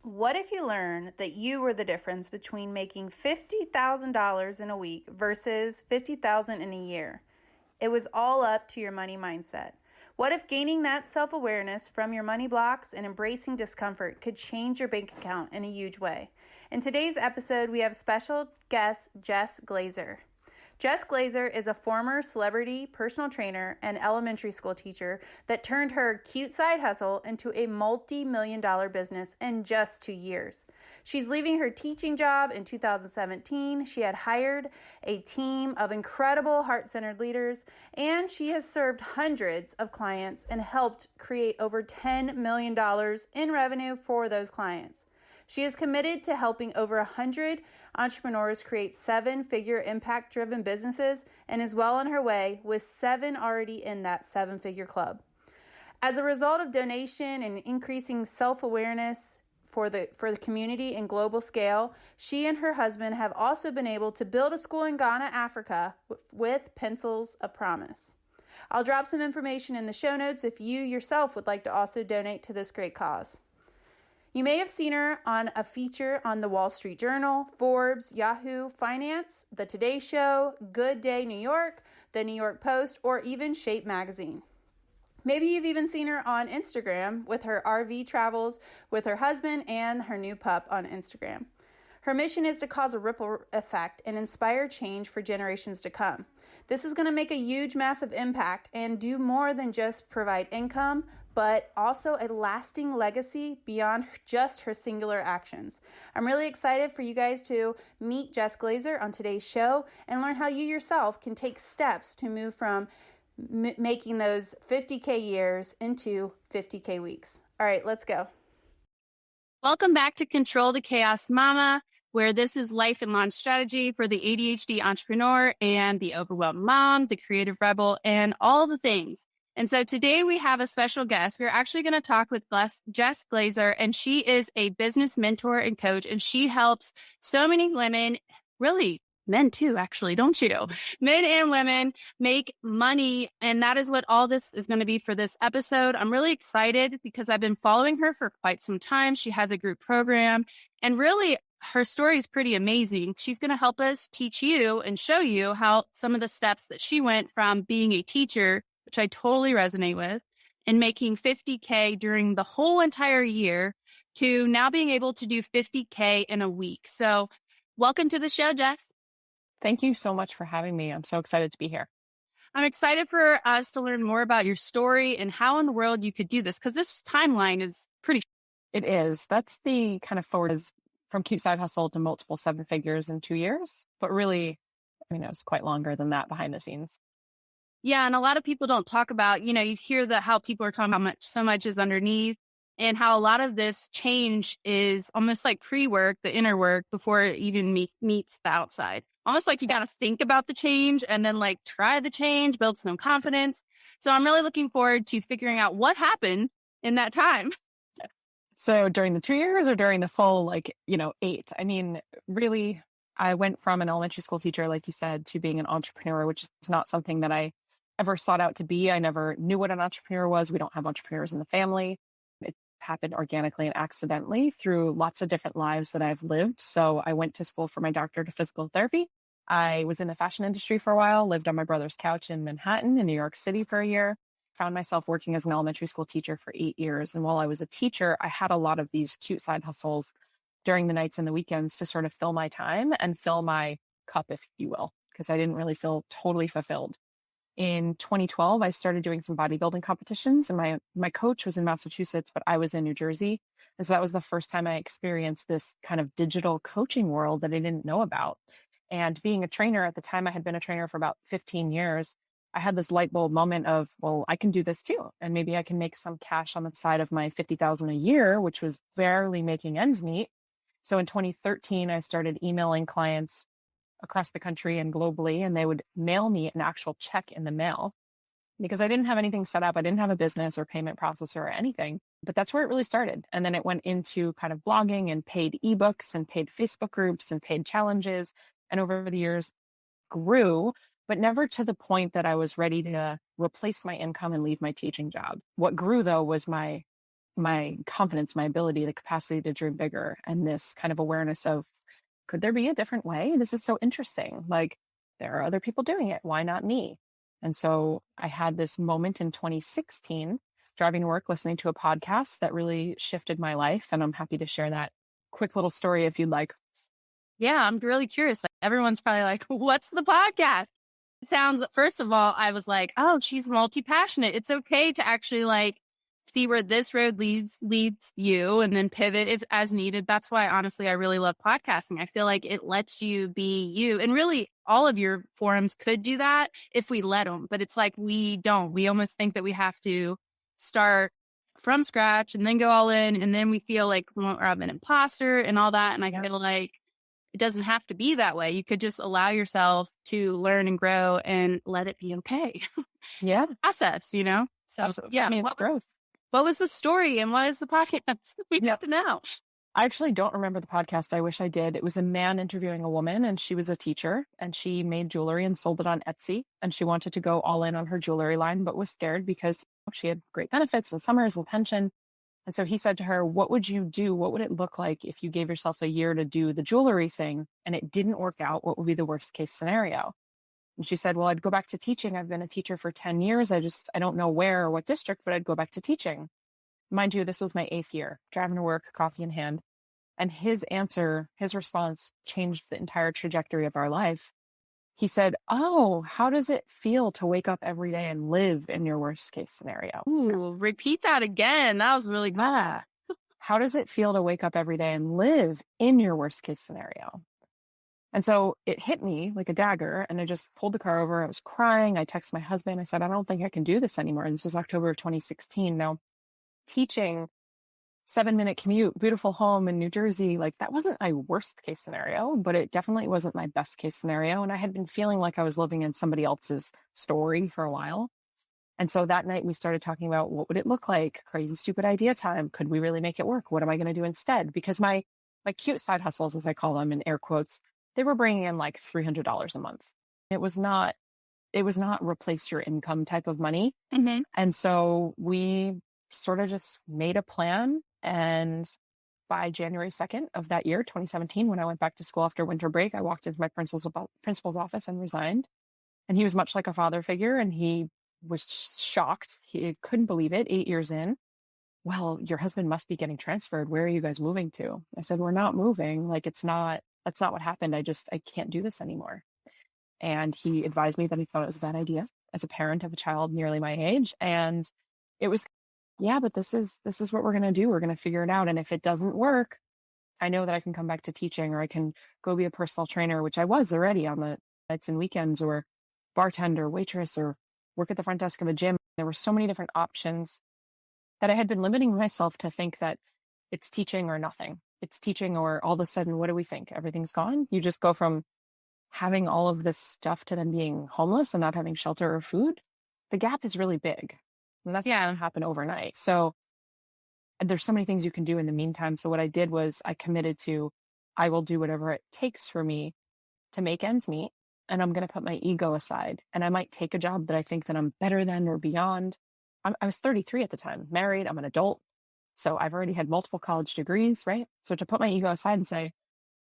What if you learned that you were the difference between making $50,000 in a week versus $50,000 in a year? It was all up to your money mindset. What if gaining that self-awareness from your money blocks and embracing discomfort could change your bank account in a huge way? In today's episode, we have special guest Jess Glazer. Jess Glazer is a former celebrity personal trainer and elementary school teacher that turned her cute side hustle into a multi-million-dollar business in just 2 years. She's leaving her teaching job in 2017. She had hired a team of incredible heart-centered leaders, and she has served hundreds of clients and helped create over $10 million in revenue for those clients. She is committed to helping over 100 entrepreneurs create 7-figure impact-driven businesses and is well on her way with 7 already in that 7-figure club. As a result of donation and increasing self-awareness for the community and global scale, she and her husband have also been able to build a school in Ghana, Africa with Pencils of Promise. I'll drop some information in the show notes if you yourself would like to also donate to this great cause. You may have seen her on a feature on the Wall Street Journal, Forbes, Yahoo Finance, The Today Show, Good Day New York, The New York Post, or even Shape Magazine. Maybe you've even seen her on Instagram with her RV travels with her husband and her new pup on Instagram. Her mission is to cause a ripple effect and inspire change for generations to come. This is going to make a huge, massive impact and do more than just provide income, but also a lasting legacy beyond just her singular actions. I'm really excited for you guys to meet Jess Glazer on today's show and learn how you yourself can take steps to move from making those 50K years into 50K weeks. All right, let's go. Welcome back to Control the Chaos Mama, where this is life and launch strategy for the ADHD entrepreneur and the overwhelmed mom, the creative rebel, and all the things. And so today we have a special guest. We're actually going to talk with Jess Glazer, and she is a business mentor and coach, and she helps so many women, really men too, actually, don't you? Men and women make money. And that is what all this is going to be for this episode. I'm really excited because I've been following her for quite some time. She has a group program, and really her story is pretty amazing. She's going to help us teach you and show you how some of the steps that she went from being a teacher, which I totally resonate with, and making 50K during the whole entire year to now being able to do 50K in a week. So welcome to the show, Jess. Thank you so much for having me. I'm so excited to be here. I'm excited for us to learn more about your story and how in the world you could do this, because this timeline is pretty. It is. That's the kind of forward is from cute side hustle to multiple 7 figures in 2 years. But really, I mean, it was quite longer than that behind the scenes. Yeah. And a lot of people don't talk about, you hear how people are talking about so much is underneath, and how a lot of this change is almost like pre-work, the inner work, before it even meets the outside. Almost like you got to think about the change and then try the change, build some confidence. So I'm really looking forward to figuring out what happened in that time. So during the 2 years or during the full, 8? I mean, really, I went from an elementary school teacher, like you said, to being an entrepreneur, which is not something that I ever sought out to be. I never knew what an entrepreneur was. We don't have entrepreneurs in the family. It happened organically and accidentally through lots of different lives that I've lived. So I went to school for my doctorate of physical therapy. I was in the fashion industry for a while, lived on my brother's couch in Manhattan in New York City for a year, found myself working as an elementary school teacher for 8 years. And while I was a teacher, I had a lot of these cute side hustles during the nights and the weekends to sort of fill my time and fill my cup, if you will, because I didn't really feel totally fulfilled. In 2012, I started doing some bodybuilding competitions, and my coach was in Massachusetts, but I was in New Jersey. And so that was the first time I experienced this kind of digital coaching world that I didn't know about. And being a trainer at the time, I had been a trainer for about 15 years. I had this light bulb moment of, well, I can do this too. And maybe I can make some cash on the side of my $50,000 a year, which was barely making ends meet. So in 2013, I started emailing clients across the country and globally, and they would mail me an actual check in the mail because I didn't have anything set up. I didn't have a business or payment processor or anything, but that's where it really started. And then it went into kind of blogging and paid ebooks and paid Facebook groups and paid challenges. And over the years grew, but never to the point that I was ready to replace my income and leave my teaching job. What grew though was my my confidence, my ability, the capacity to dream bigger, and this kind of awareness of, could there be a different way? This is so interesting. Like, there are other people doing it. Why not me? And so I had this moment in 2016, driving to work, listening to a podcast that really shifted my life. And I'm happy to share that quick little story if you'd like. Yeah, I'm really curious. Like, everyone's probably like, what's the podcast? It sounds, first of all, I was like, oh, she's multi-passionate. It's okay to actually like see where this road leads you and then pivot if as needed. That's why, honestly, I really love podcasting. I feel like it lets you be you. And really, all of your forums could do that if we let them. But it's like we don't. We almost think that we have to start from scratch and then go all in. And then we feel like we're an imposter and all that. And I feel like it doesn't have to be that way. You could just allow yourself to learn and grow and let it be okay. Yeah. It's a process, you know? So, Absolutely. yeah. I mean, growth. What was the story and what is the podcast? We have to know. I actually don't remember the podcast. I wish I did. It was a man interviewing a woman, and she was a teacher, and she made jewelry and sold it on Etsy. And she wanted to go all in on her jewelry line, but was scared because she had great benefits and summers and pension. And so he said to her, what would you do? What would it look like if you gave yourself a year to do the jewelry thing and it didn't work out? What would be the worst case scenario? And she said, well, I'd go back to teaching. I've been a teacher for 10 years. I don't know where or what district, but I'd go back to teaching. Mind you, this was my 8th year, driving to work, coffee in hand. And his response changed the entire trajectory of our life. He said, oh, how does it feel to wake up every day and live in your worst case scenario? Ooh, repeat that again. That was really good. How does it feel to wake up every day and live in your worst case scenario? And so it hit me like a dagger, and I just pulled the car over. I was crying. I texted my husband. I said, I don't think I can do this anymore. And this was October of 2016. Now, teaching, 7-minute commute, beautiful home in New Jersey, like that wasn't my worst case scenario, but it definitely wasn't my best case scenario. And I had been feeling like I was living in somebody else's story for a while. And so that night we started talking about, what would it look like? Crazy, stupid idea time. Could we really make it work? What am I going to do instead? Because my cute side hustles, as I call them in air quotes, they were bringing in like $300 a month. It was not replace your income type of money. Mm-hmm. And so we sort of just made a plan. And by January 2nd of that year, 2017, when I went back to school after winter break, I walked into my principal's office and resigned. And he was much like a father figure, and he was shocked. He couldn't believe it. 8 years in. Well, your husband must be getting transferred. Where are you guys moving to? I said, we're not moving. Like, that's not what happened. I can't do this anymore. And he advised me that he thought it was a bad idea as a parent of a child nearly my age. And it was, yeah, but this is what we're going to do. We're going to figure it out. And if it doesn't work, I know that I can come back to teaching, or I can go be a personal trainer, which I was already on the nights and weekends, or bartender, waitress, or work at the front desk of a gym. There were so many different options that I had been limiting myself to think that it's teaching or nothing. It's teaching, or all of a sudden, what do we think? Everything's gone. You just go from having all of this stuff to then being homeless and not having shelter or food. The gap is really big. And that's not going to happen overnight. So there's so many things you can do in the meantime. So what I did was I committed to, I will do whatever it takes for me to make ends meet. And I'm going to put my ego aside. And I might take a job that I think that I'm better than or beyond. I was 33 at the time, married. I'm an adult. So I've already had multiple college degrees, right? So to put my ego aside and say,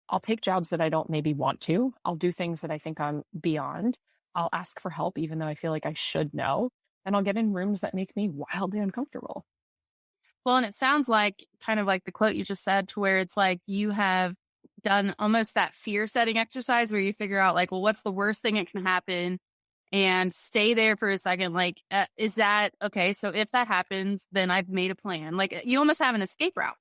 I'll take jobs that I don't maybe want to. I'll do things that I think I'm beyond. I'll ask for help, even though I feel like I should know. And I'll get in rooms that make me wildly uncomfortable. Well, and it sounds like kind of like the quote you just said, to where it's like you have done almost that fear setting exercise where you figure out like, well, what's the worst thing that can happen? And stay there for a second. Like, is that okay? So if that happens, then I've made a plan. Like, you almost have an escape route.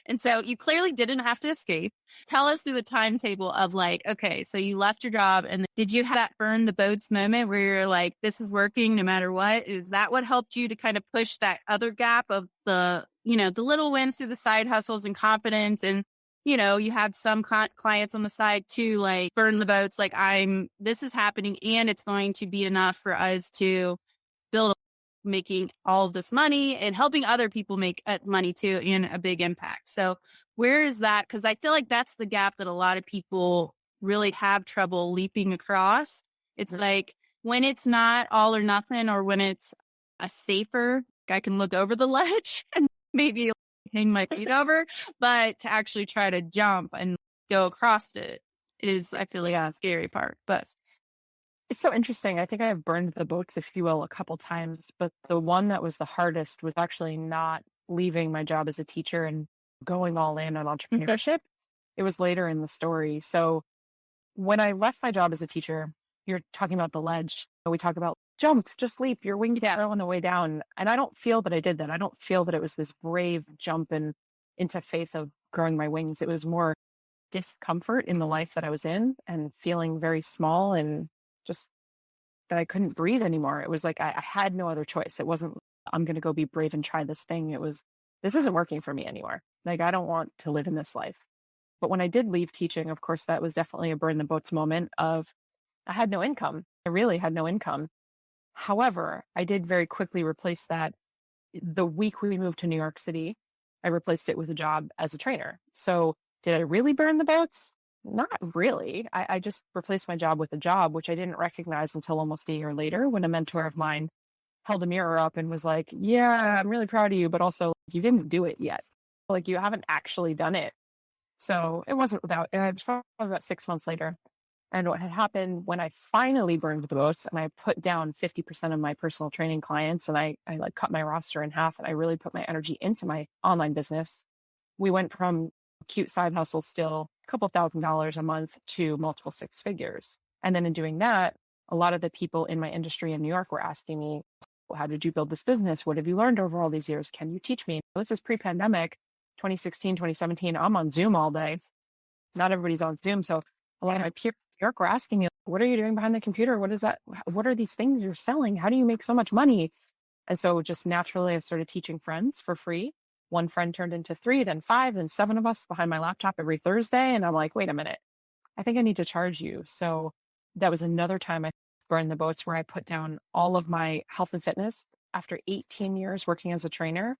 And so you clearly didn't have to escape. Tell us through the timetable of like, okay, so you left your job, and did you have that burn the boats moment where you're like, this is working no matter what? Is that what helped you to kind of push that other gap of the little wins through the side hustles and confidence? And you have some clients on the side too, like burn the boats, like this is happening and it's going to be enough for us to build making all of this money and helping other people make money too, and a big impact. So where is that? Because I feel like that's the gap that a lot of people really have trouble leaping across. It's like when it's not all or nothing, or when it's a safer, I can look over the ledge and maybe hang my feet over, but to actually try to jump and go across it is, I feel like, a scary part. But it's so interesting. I think I have burned the boats, if you will, a couple times, but the one that was the hardest was actually not leaving my job as a teacher and going all in on entrepreneurship. It was later in the story. So when I left my job as a teacher, you're talking about the ledge. We talk about jump, just leap, your wings are on the way down. And I don't feel that I did that. I don't feel that it was this brave jump into faith of growing my wings. It was more discomfort in the life that I was in and feeling very small and just that I couldn't breathe anymore. It was like I had no other choice. It wasn't, I'm going to go be brave and try this thing. It was, this isn't working for me anymore. Like, I don't want to live in this life. But when I did leave teaching, of course, that was definitely a burn the boats moment of I had no income. I really had no income. However, I did very quickly replace that. The week we moved to New York City, I replaced it with a job as a trainer. So did I really burn the boats? Not really. I just replaced my job with a job, which I didn't recognize until almost a year later when a mentor of mine held a mirror up and was like, yeah, I'm really proud of you, but also you didn't do it yet. Like, you haven't actually done it. So it wasn't without, it was probably about 6 months later. And what had happened when I finally burned the boats and I put down 50% of my personal training clients and I like cut my roster in half and I really put my energy into my online business, we went from cute side hustle still a couple $1,000s a month to multiple six figures. And then in doing that, a lot of the people in my industry in New York were asking me, well, how did you build this business? What have you learned over all these years? Can you teach me? This is pre-pandemic, 2016, 2017. I'm on Zoom all day. Not everybody's on Zoom. So a lot of my peers in New York were asking me, what are you doing behind the computer? What is that? What are these things you're selling? How do you make so much money? And so just naturally, I started teaching friends for free. One friend turned into 3, then 5, then 7 of us behind my laptop every Thursday. And I'm like, wait a minute, I think I need to charge you. So that was another time I burned the boats where I put down all of my health and fitness after 18 years working as a trainer,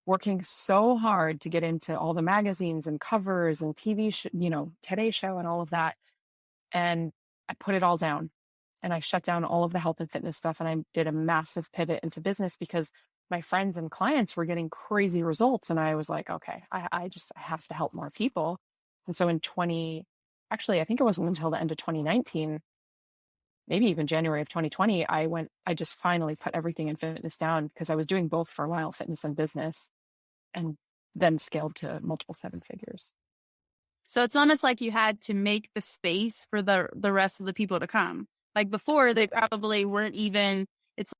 working so hard to get into all the magazines and covers and TV, Today Show and all of that. And I put it all down and I shut down all of the health and fitness stuff. And I did a massive pivot into business because my friends and clients were getting crazy results. And I was like, okay, I have to help more people. And so I think it wasn't until the end of 2019, maybe even January of 2020, I just finally put everything in fitness down because I was doing both for a while, fitness and business, and then scaled to multiple 7 figures. so it's almost like you had to make the space for the rest of the people to come. Like before, they probably weren't even, it's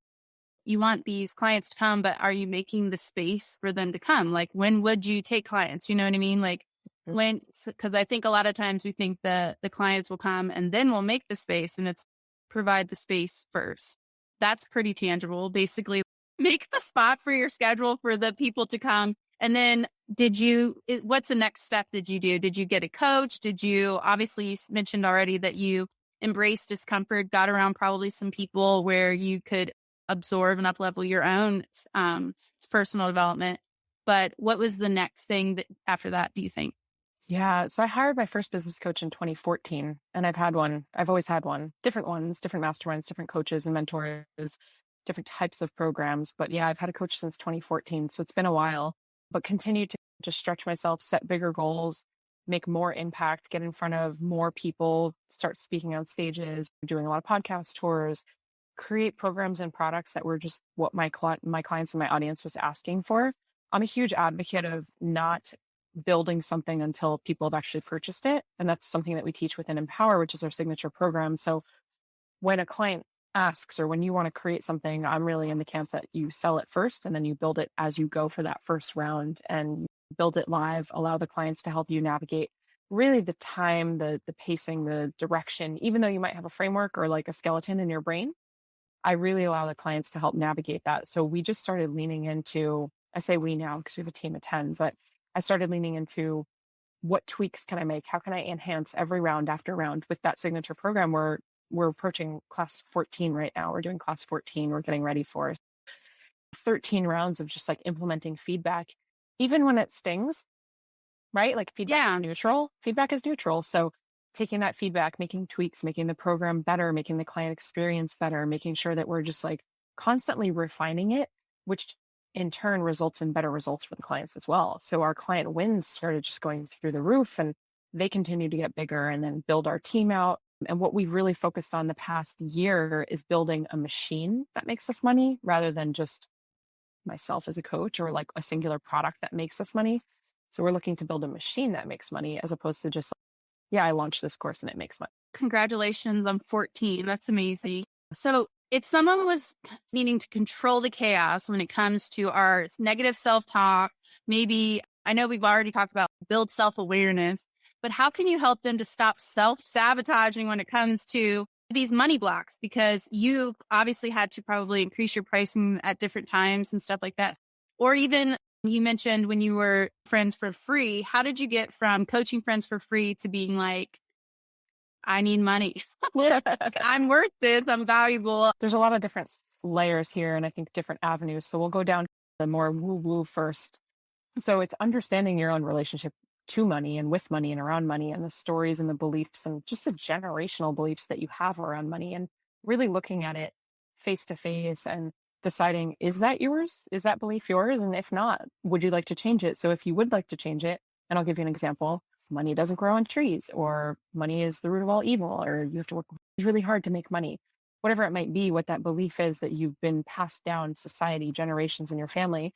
you want these clients to come, but are you making the space for them to come? Like, when would you take clients? You know what I mean? Like when, because I think a lot of times we think the clients will come and then we'll make the space, and it's provide the space first. That's pretty tangible. Basically, make the spot for your schedule for the people to come. And then what's the next step did you do? Did you get a coach? Obviously you mentioned already that you embraced discomfort, got around probably some people where you could absorb and up-level your own personal development. But what was the next thing after that, do you think? Yeah. So I hired my first business coach in 2014 and I've always had one, different ones, different masterminds, different coaches and mentors, different types of programs. But yeah, I've had a coach since 2014. So it's been a while, but continue to just stretch myself, set bigger goals, make more impact, get in front of more people, start speaking on stages, doing a lot of podcast tours, create programs and products that were just what my clients and my audience was asking for. I'm a huge advocate of not building something until people have actually purchased it. And that's something that we teach within Empower, which is our signature program. So when a client asks, or when you want to create something, I'm really in the camp that you sell it first and then you build it as you go for that first round and build it live, allow the clients to help you navigate really the time, the pacing, the direction, even though you might have a framework or like a skeleton in your brain. I really allow the clients to help navigate that. So we just started leaning into, I say we now because we have a team of 10, but I started leaning into what tweaks can I make? How can I enhance every round after round with that signature program? We're approaching class 14 right now. We're doing class 14. We're getting ready for 13 rounds of just like implementing feedback, even when it stings, right? Like feedback is neutral. Feedback is neutral. So taking that feedback, making tweaks, making the program better, making the client experience better, making sure that we're just like constantly refining it, which in turn results in better results for the clients as well. So our client wins started just going through the roof, and they continue to get bigger and then build our team out. And what we've really focused on the past year is building a machine that makes us money rather than just myself as a coach or like a singular product that makes us money. So we're looking to build a machine that makes money as opposed to just, yeah, I launched this course and it makes money. Congratulations on 14. That's amazing. So if someone was needing to control the chaos when it comes to our negative self-talk, maybe, I know we've already talked about build self-awareness, but how can you help them to stop self-sabotaging when it comes to these money blocks? Because you've obviously had to probably increase your pricing at different times and stuff like that. Or even you mentioned when you were friends for free, how did you get from coaching friends for free to being like, I need money. I'm worth this. I'm valuable. There's a lot of different layers here and I think different avenues. So we'll go down the more woo-woo first. So it's understanding your own relationship to money and with money and around money and the stories and the beliefs and just the generational beliefs that you have around money and really looking at it face to face and deciding, is that yours? Is that belief yours? And if not, would you like to change it? So if you would like to change it, and I'll give you an example, money doesn't grow on trees, or money is the root of all evil, or you have to work really hard to make money, whatever it might be, what that belief is that you've been passed down society, generations in your family,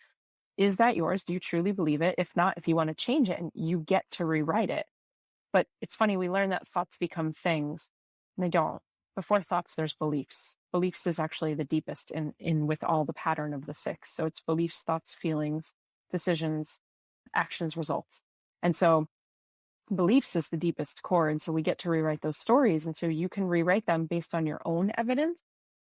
is that yours? Do you truly believe it? If not, if you want to change it, and you get to rewrite it. But it's funny, we learn that thoughts become things, and they don't. Before thoughts, there's beliefs. Beliefs is actually the deepest in with all the pattern of the 6. So it's beliefs, thoughts, feelings, decisions, actions, results. And so beliefs is the deepest core. And so we get to rewrite those stories. And so you can rewrite them based on your own evidence.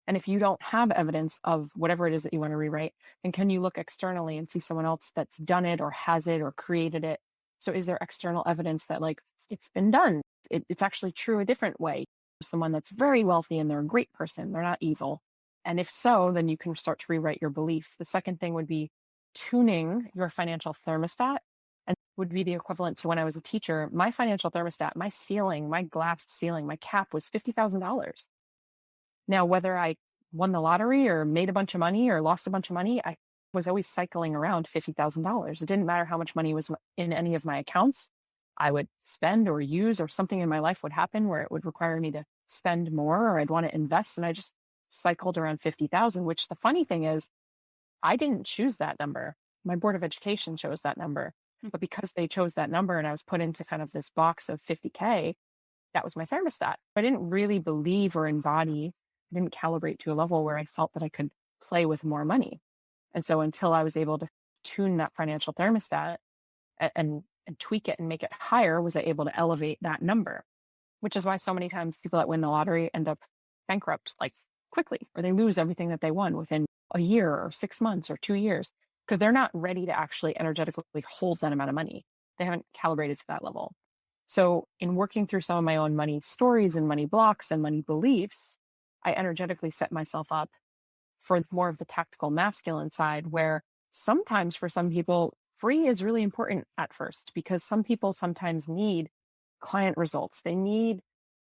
And if you don't have evidence of whatever it is that you want to rewrite, then can you look externally and see someone else that's done it or has it or created it? So is there external evidence that like it's been done? It's actually true a different way. Someone that's very wealthy and they're a great person. They're not evil. And if so, then you can start to rewrite your belief. The second thing would be tuning your financial thermostat. And would be the equivalent to when I was a teacher, my financial thermostat, my ceiling, my glass ceiling, my cap was $50,000. Now, whether I won the lottery or made a bunch of money or lost a bunch of money, I was always cycling around $50,000. It didn't matter how much money was in any of my accounts. I would spend or use, or something in my life would happen where it would require me to spend more, or I'd want to invest. And I just cycled around 50,000, which the funny thing is, I didn't choose that number. My board of education chose that number. But because they chose that number and I was put into kind of this box of 50K, that was my thermostat. I didn't really believe or embody, I didn't calibrate to a level where I felt that I could play with more money. And so until I was able to tune that financial thermostat and tweak it and make it higher, was I able to elevate that number, which is why so many times people that win the lottery end up bankrupt like quickly, or they lose everything that they won within a year or 6 months or 2 years. Because they're not ready to actually energetically hold that amount of money. They haven't calibrated to that level. So in working through some of my own money stories and money blocks and money beliefs, I energetically set myself up for more of the tactical masculine side, where sometimes for some people, free is really important at first, because some people sometimes need client results. They need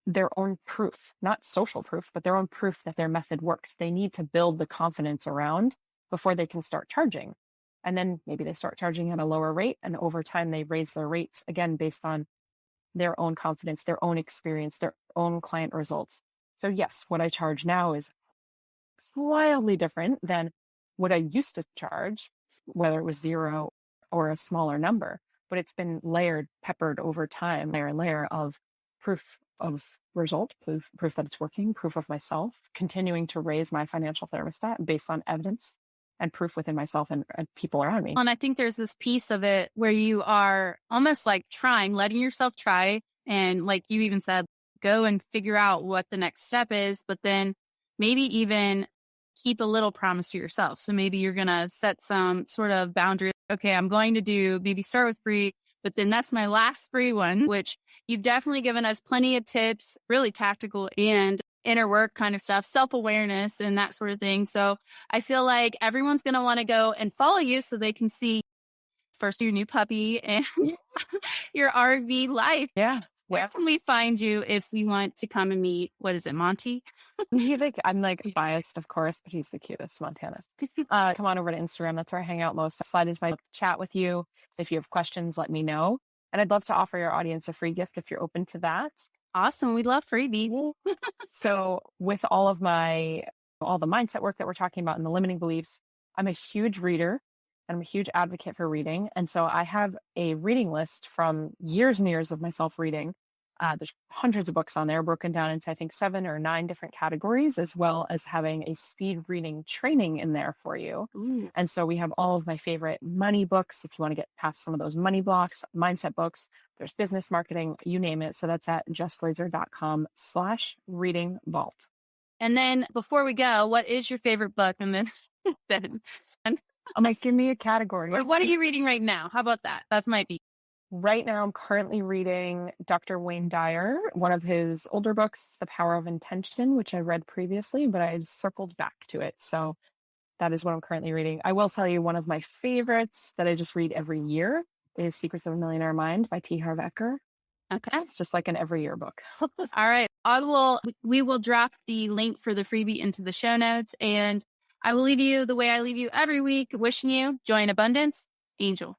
their own proof, not social proof, but their own proof that their method works. They need to build the confidence around before they can start charging. And then maybe they start charging at a lower rate, and over time they raise their rates again based on their own confidence, their own experience, their own client results. So yes, what I charge now is wildly different than what I used to charge, whether it was zero or a smaller number, but it's been layered, peppered over time, layer and layer of proof of result, proof that it's working, proof of myself, continuing to raise my financial thermostat based on evidence and proof within myself and people around me. And I think there's this piece of it where you are almost like letting yourself try. And like you even said, go and figure out what the next step is, but then maybe even keep a little promise to yourself. So maybe you're going to set some sort of boundary. Okay, I'm going to maybe start with free, but then that's my last free one, which you've definitely given us plenty of tips, really tactical and inner work kind of stuff, self-awareness and that sort of thing. So I feel like everyone's going to want to go and follow you so they can see first your new puppy and your RV life. Yeah. Where can we find you if we want to come and meet? What is it, Monty? I'm like biased, of course, but he's the cutest, Montana. Come on over to Instagram. That's where I hang out most. I'll slide into my chat with you. If you have questions, let me know. And I'd love to offer your audience a free gift if you're open to that. Awesome. We love freebie. So with all the mindset work that we're talking about and the limiting beliefs, I'm a huge reader and I'm a huge advocate for reading. And so I have a reading list from years and years of myself reading. There's hundreds of books on there broken down into, I think, 7 or 9 different categories, as well as having a speed reading training in there for you. Ooh. And so we have all of my favorite money books. If you want to get past some of those money blocks, mindset books, there's business marketing, you name it. So that's at jessglazer.com/reading vault. And then before we go, what is your favorite book? And then I'm like, give me a category. What are you reading right now? How about that? That might be. Right now, I'm currently reading Dr. Wayne Dyer, one of his older books, The Power of Intention, which I read previously, but I circled back to it. So that is what I'm currently reading. I will tell you one of my favorites that I just read every year is Secrets of a Millionaire Mind by T. Harv Eker. Okay. It's just like an every year book. All right. We will drop the link for the freebie into the show notes, and I will leave you the way I leave you every week, wishing you joy and abundance. Angel.